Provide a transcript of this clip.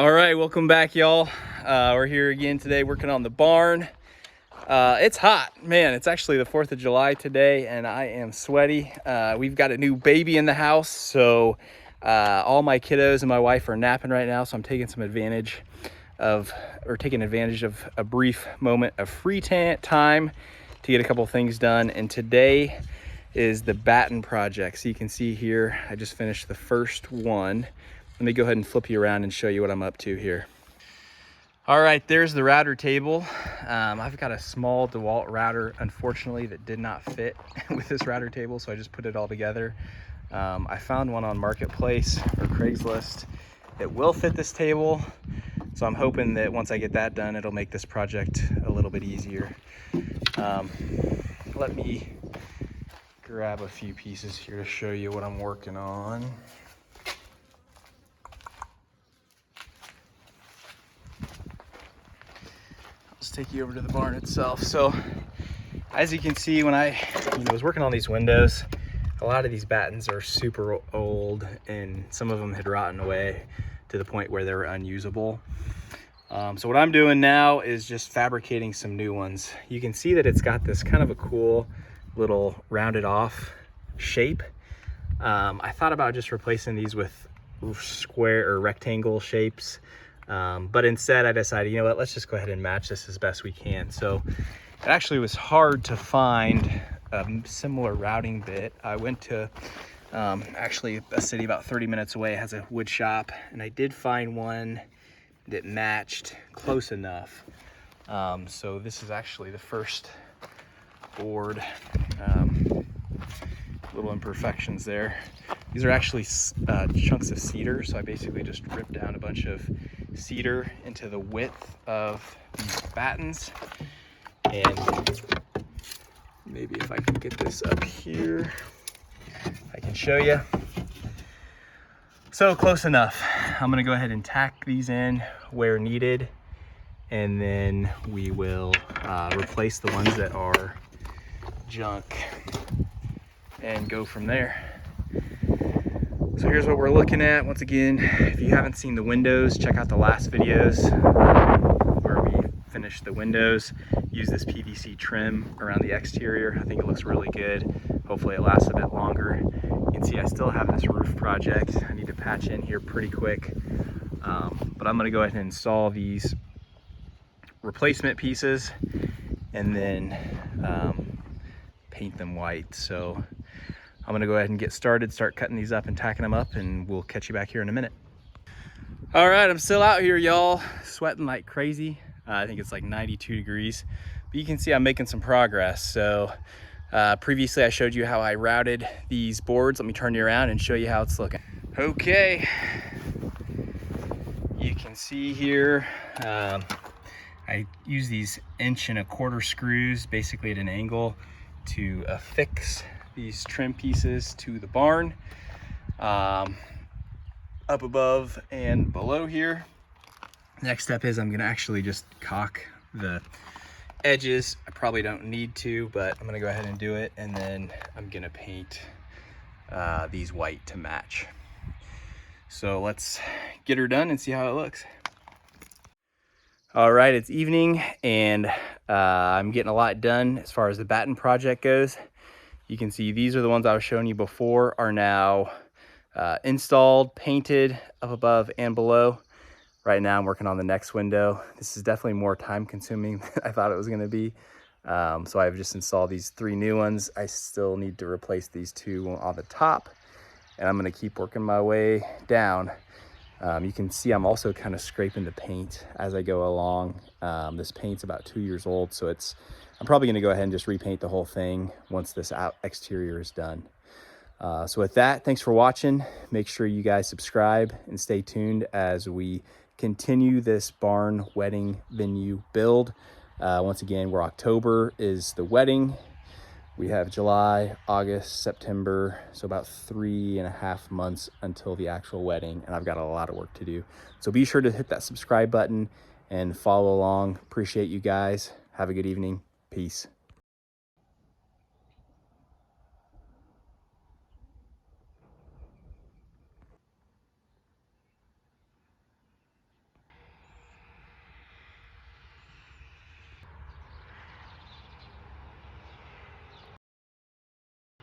All right, welcome back, y'all. We're here again today working on the barn. It's hot, man. It's actually the 4th of July today and I am sweaty. We've got a new baby in the house, so all my kiddos and my wife are napping right now, so I'm taking advantage of a brief moment of free time to get a couple things done. And today is the batten project. So you can see here, I just finished the first one. Let me go ahead and flip you around and show you what I'm up to here. All right, there's the router table. I've got a small DeWalt router, unfortunately, that did not fit with this router table, so I just put it all together. I found one on Marketplace or Craigslist that will fit this table, so I'm hoping that once I get that done, it'll make this project a little bit easier. Let me grab a few pieces here to show you what I'm working on. Take you over to the barn itself. So as you can see, when I was working on these windows, a lot of these battens are super old and some of them had rotten away to the point where they were unusable. So what I'm doing now is just fabricating some new ones. You can see that it's got this kind of a cool little rounded off shape. I thought about just replacing these with square or rectangle shapes. But instead I decided, you know what, let's just go ahead and match this as best we can. So it actually was hard to find a similar routing bit. I went to actually a city about 30 minutes away, has a wood shop, and I did find one that matched close enough. So this is actually the first board. Little imperfections there. These are actually chunks of cedar, so I basically just ripped down a bunch of cedar into the width of these battens. And maybe if I can get this up here, I can show you. So close enough. I'm gonna go ahead and tack these in where needed, and then we will replace the ones that are junk and go from there. So here's what we're looking at. Once again, if you haven't seen the windows, check out the last videos where we finished the windows. Use this PVC trim around the exterior. I think it looks really good. Hopefully it lasts a bit longer. You can see I still have this roof project I need to patch in here pretty quick. But I'm gonna go ahead and install these replacement pieces and then paint them white. So I'm gonna go ahead and get started, start cutting these up and tacking them up, and we'll catch you back here in a minute. All right, I'm still out here, y'all, sweating like crazy. I think it's like 92 degrees, but you can see I'm making some progress. So previously I showed you how I routed these boards. Let me turn you around and show you how it's looking. Okay, you can see here, I use these 1¼ inch screws, basically at an angle, to affix these trim pieces to the barn, up above and below here. Next step is I'm gonna actually just caulk the edges. I probably don't need to, but I'm gonna go ahead and do it, and then I'm gonna paint these white to match. So let's get her done and see how it looks. All right, it's evening and I'm getting a lot done as far as the batten project goes. You can see these are the ones I was showing you before are now installed, painted up above and below. Right now I'm working on the next window. This is definitely more time consuming than I thought it was gonna be. So I've just installed these 3 new ones. I still need to replace these 2 on the top, and I'm gonna keep working my way down. You can see I'm also kind of scraping the paint as I go along. This paint's about 2 years old, so I'm probably gonna go ahead and just repaint the whole thing once this exterior is done. So with that, thanks for watching. Make sure you guys subscribe and stay tuned as we continue this barn wedding venue build. Once again, October is the wedding. We have July, August, September, so about 3.5 months until the actual wedding, and I've got a lot of work to do. So be sure to hit that subscribe button and follow along. Appreciate you guys. Have a good evening. Peace.